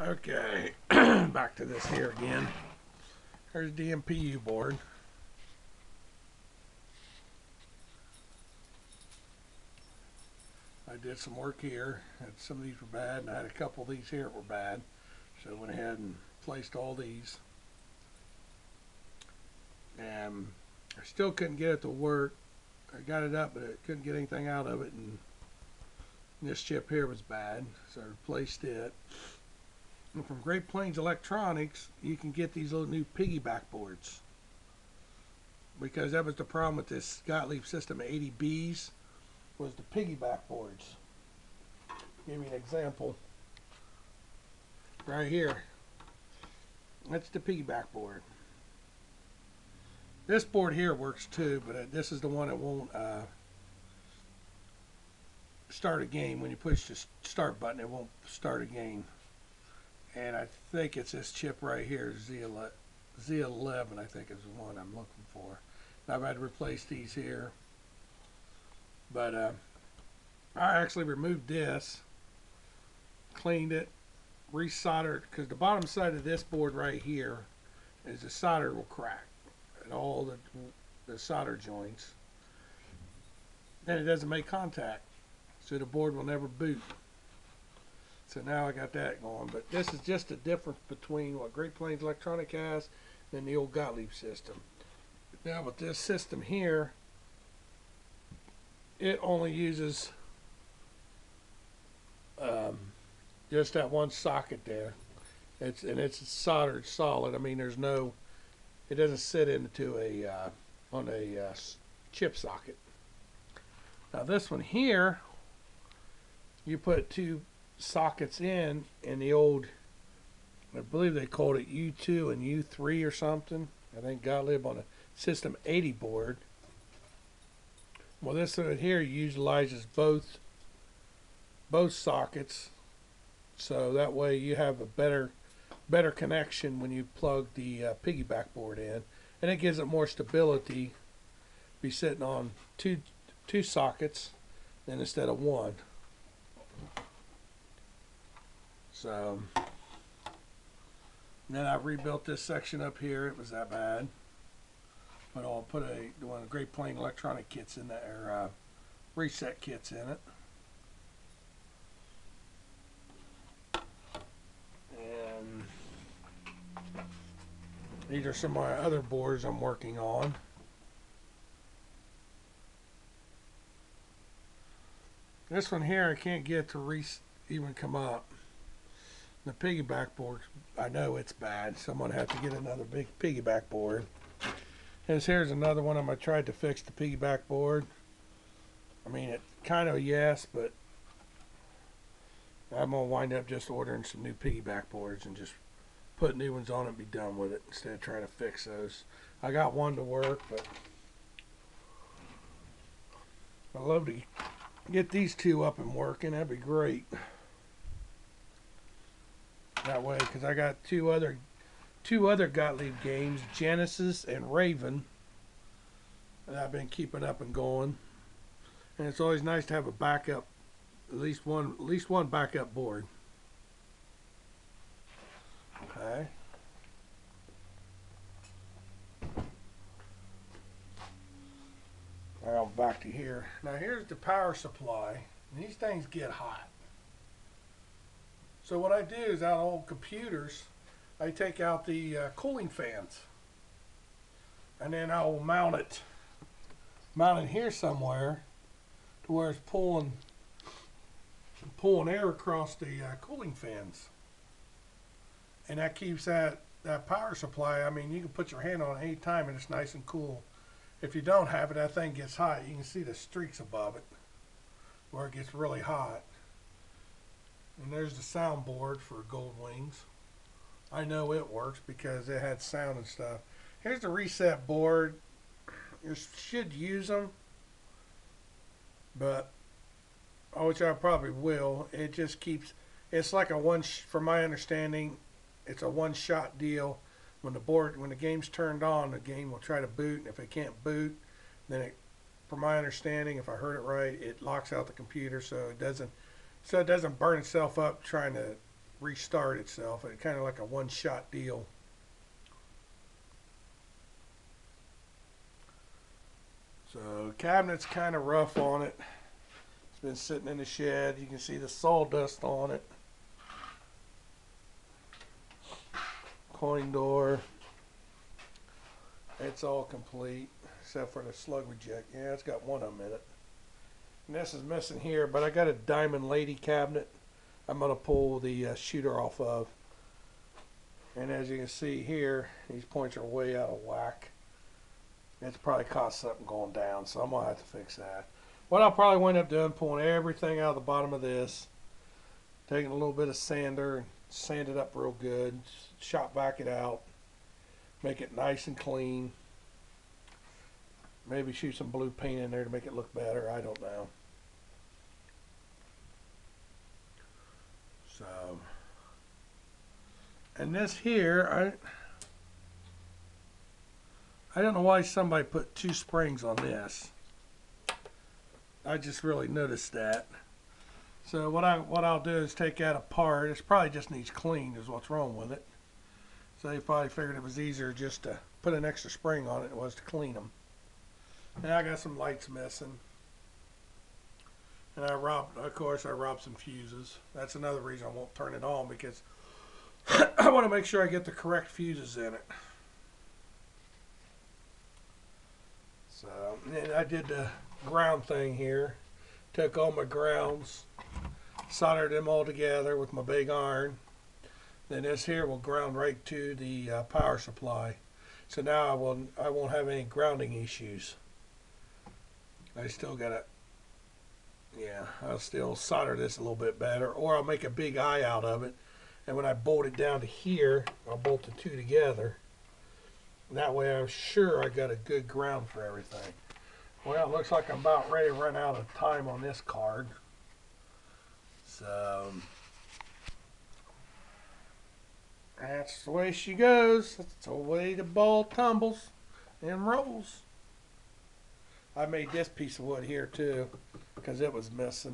Okay, back to this here again. Here's the MPU board. I did some work here, and some of these were bad, and I had a couple of these here that were bad. So I went ahead and placed all these. And I still couldn't get it to work. I got it up, but I couldn't get anything out of it, and this chip here was bad, so I replaced it. And from Great Plains Electronics, you can get these little new piggyback boards. Because that was the problem with this Gottlieb System 80Bs, was the piggyback boards. Give me an example. Right here. That's the piggyback board. This board here works too, but this is the one that won't start a game. When you push the start button, it won't start a game. And I think it's this chip right here, Z11, I think is the one I'm looking for. Now I've had to replace these here. But I actually removed this, cleaned it, resoldered, because the bottom side of this board right here is the solder will crack at all the solder joints. Then it doesn't make contact, so the board will never boot. So now I got that going. But this is just the difference between what Great Plains Electronic has and the old Gottlieb system. Now with this system here, it only uses just that one socket there. It's soldered solid. I mean, there's no, it doesn't sit into on a chip socket. Now this one here, you put two sockets in the old, I believe they called it U2 and U3 or something. I think Gottlieb on a System 80 board. Well, this one here utilizes both sockets, so that way you have a better connection when you plug the piggyback board in, and it gives it more stability. Be sitting on two sockets than instead of one. So then I rebuilt this section up here. It was that bad, but I'll put one of the Great Plains Electronic kits in there, reset kits in it. And these are some of my other boards I'm working on. This one here I can't get to even come up. The piggyback board, I know it's bad, so I'm going to have to get another big piggyback board. Here's another one I tried to fix the piggyback board. I mean, it kind of yes, but I'm going to wind up just ordering some new piggyback boards and just put new ones on it and be done with it instead of trying to fix those. I got one to work, but I'd love to get these two up and working. That'd be great. That way, because I got two other Gottlieb games, Genesis and Raven, that I've been keeping up and going. And it's always nice to have a backup, at least one backup board. Okay. Now back to here. Now here's the power supply. And these things get hot. So what I do is out of old computers, I take out the cooling fans, and then I will mount it here somewhere to where it's pulling air across the cooling fans, and that keeps that power supply. I mean, you can put your hand on it any time and it's nice and cool. If you don't have it, that thing gets hot. You can see the streaks above it where it gets really hot. And there's the soundboard for Goldwings. I know it works because it had sound and stuff. Here's the reset board. You should use them, but which I probably will. It just keeps. It's like from my understanding, it's a one-shot deal. When the game's turned on, the game will try to boot, and if it can't boot, then from my understanding, if I heard it right, it locks out the computer, so it doesn't burn itself up trying to restart itself. It's kind of like a one-shot deal. So cabinet's kind of rough on it. It's been sitting in the shed. You can see the sawdust on it. Coin door. It's all complete except for the slug reject. Yeah, it's got one of them in it. And this is missing here, but I got a diamond lady cabinet I'm going to pull the shooter off of. And as you can see here, these points are way out of whack. It's probably caused something going down, so I'm going to have to fix that. What I'll probably wind up doing, pulling everything out of the bottom of this, taking a little bit of sander and sand it up real good, shop vac it out, make it nice and clean. Maybe shoot some blue paint in there to make it look better. I don't know. So, and this here, I don't know why somebody put 2 springs on this. I just really noticed that. So what I'll do is take that apart. It probably just needs cleaned is what's wrong with it. So they probably figured it was easier just to put an extra spring on it than it was to clean them. And I got some lights missing. And of course I robbed some fuses. That's another reason I won't turn it on, because I want to make sure I get the correct fuses in it. So, and I did the ground thing here. Took all my grounds, soldered them all together with my big iron. Then this here will ground right to the power supply. So now I won't have any grounding issues. I still gotta, yeah, I'll still solder this a little bit better, or I'll make a big eye out of it. And when I bolt it down to here, I'll bolt the 2 together. That way I'm sure I got a good ground for everything. Well, it looks like I'm about ready to run out of time on this card. So, that's the way she goes. That's the way the ball tumbles and rolls. I made this piece of wood here too, because it was missing.